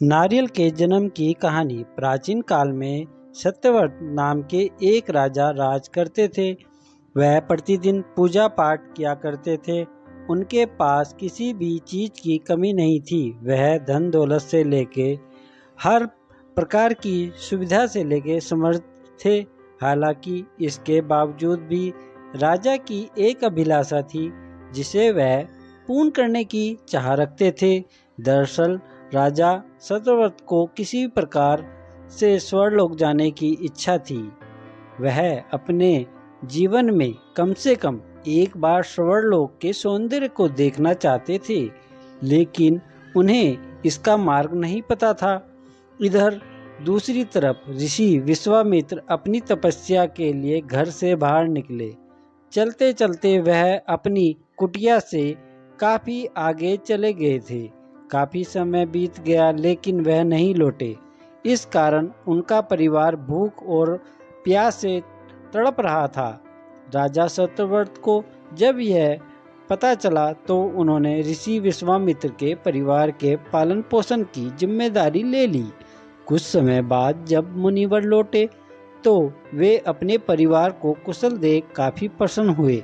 नारियल के जन्म की कहानी। प्राचीन काल में सत्यव्रत नाम के एक राजा राज करते थे। वह प्रतिदिन पूजा पाठ किया करते थे। उनके पास किसी भी चीज की कमी नहीं थी। वह धन दौलत से लेके हर प्रकार की सुविधा से लेके समर्थ थे। हालांकि इसके बावजूद भी राजा की एक अभिलाषा थी जिसे वह पूर्ण करने की चाह रखते थे। दरअसल राजा सत्यव्रत को किसी प्रकार से स्वर्गलोक जाने की इच्छा थी। वह अपने जीवन में कम से कम एक बार स्वर्गलोक के सौंदर्य को देखना चाहते थे, लेकिन उन्हें इसका मार्ग नहीं पता था। इधर दूसरी तरफ ऋषि विश्वामित्र अपनी तपस्या के लिए घर से बाहर निकले। चलते चलते वह अपनी कुटिया से काफी आगे चले गए थे। काफी समय बीत गया लेकिन वह नहीं लौटे। इस कारण उनका परिवार भूख और प्यास से तड़प रहा था। राजा सत्यव्रत को जब यह पता चला तो उन्होंने ऋषि विश्वामित्र के परिवार के पालन पोषण की जिम्मेदारी ले ली। कुछ समय बाद जब मुनिवर लौटे तो वे अपने परिवार को कुशल देख काफी प्रसन्न हुए।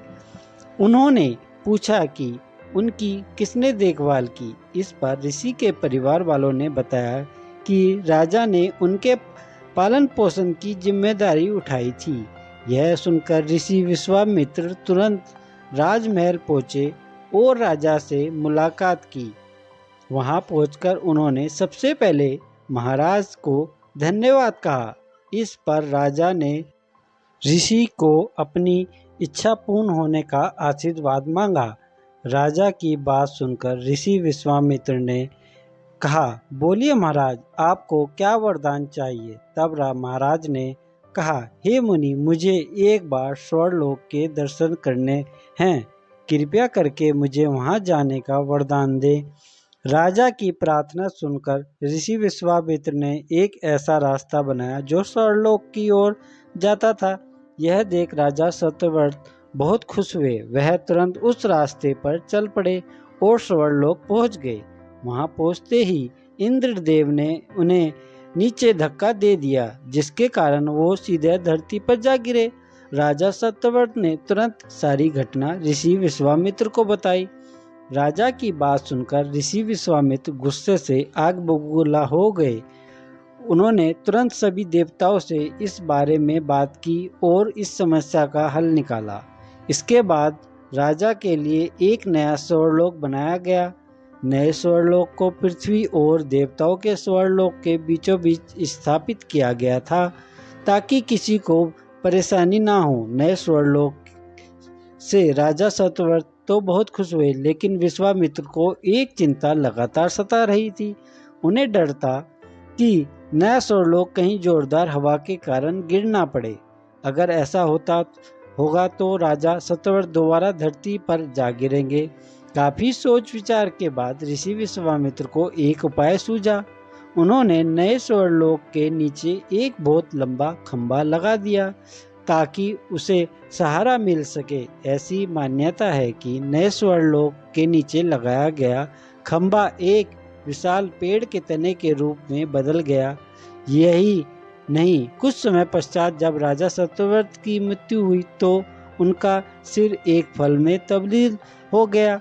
उन्होंने पूछा कि उनकी किसने देखभाल की। इस पर ऋषि के परिवार वालों ने बताया कि राजा ने उनके पालन पोषण की जिम्मेदारी उठाई थी। यह सुनकर ऋषि विश्वामित्र तुरंत राजमहल पहुंचे और राजा से मुलाकात की। वहां पहुंचकर उन्होंने सबसे पहले महाराज को धन्यवाद कहा। इस पर राजा ने ऋषि को अपनी इच्छा पूर्ण होने का आशीर्वाद मांगा। राजा की बात सुनकर ऋषि विश्वामित्र ने कहा, बोलिए महाराज, आपको क्या वरदान चाहिए। तब महाराज ने कहा, हे मुनि, मुझे एक बार स्वर्गलोक के दर्शन करने हैं। कृपया करके मुझे वहां जाने का वरदान दे। राजा की प्रार्थना सुनकर ऋषि विश्वामित्र ने एक ऐसा रास्ता बनाया जो स्वर्गलोक की ओर जाता था। यह देख राजा सत्यव्रत बहुत खुश हुए। वह तुरंत उस रास्ते पर चल पड़े और स्वर्गलोक पहुंच गए। वहां पहुंचते ही इंद्रदेव ने उन्हें नीचे धक्का दे दिया, जिसके कारण वो सीधे धरती पर जा गिरे। राजा सत्यव्रत ने तुरंत सारी घटना ऋषि विश्वामित्र को बताई। राजा की बात सुनकर ऋषि विश्वामित्र गुस्से से आग बबूला हो गए। उन्होंने तुरंत सभी देवताओं से इस बारे में बात की और इस समस्या का हल निकाला। इसके बाद राजा के लिए एक नया स्वर्गलोक बनाया गया। नए स्वर्गलोक को पृथ्वी और देवताओं के स्वर्गलोक के बीचों बीच स्थापित किया गया था, ताकि किसी को परेशानी ना हो। नए स्वर्गलोक से राजा सत्यव्रत तो बहुत खुश हुए, लेकिन विश्वामित्र को एक चिंता लगातार सता रही थी। उन्हें डर था कि नया स्वर्गलोक कहीं जोरदार हवा के कारण गिर ना पड़े। अगर ऐसा होगा तो राजा सत्यव्रत दोबारा धरती पर जा गिरेंगे। काफी सोच विचार के बाद ऋषि विश्वामित्र को एक उपाय सूझा। उन्होंने नए स्वर्गलोक के नीचे एक बहुत लंबा खंभा लगा दिया ताकि उसे सहारा मिल सके। ऐसी मान्यता है कि नए स्वर्गलोक के नीचे लगाया गया खंभा एक विशाल पेड़ के तने के रूप में बदल गया। यही नहीं, कुछ समय पश्चात जब राजा सत्यव्रत की मृत्यु हुई तो उनका सिर एक फल में तब्दील हो गया।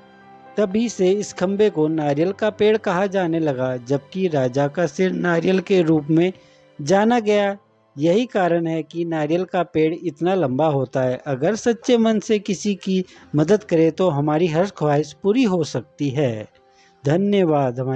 तभी से इस खंबे को नारियल का पेड़ कहा जाने लगा, जबकि राजा का सिर नारियल के रूप में जाना गया। यही कारण है कि नारियल का पेड़ इतना लंबा होता है। अगर सच्चे मन से किसी की मदद करें तो हमारी हर ख्वाहिश पूरी हो सकती है। धन्यवाद। हमारी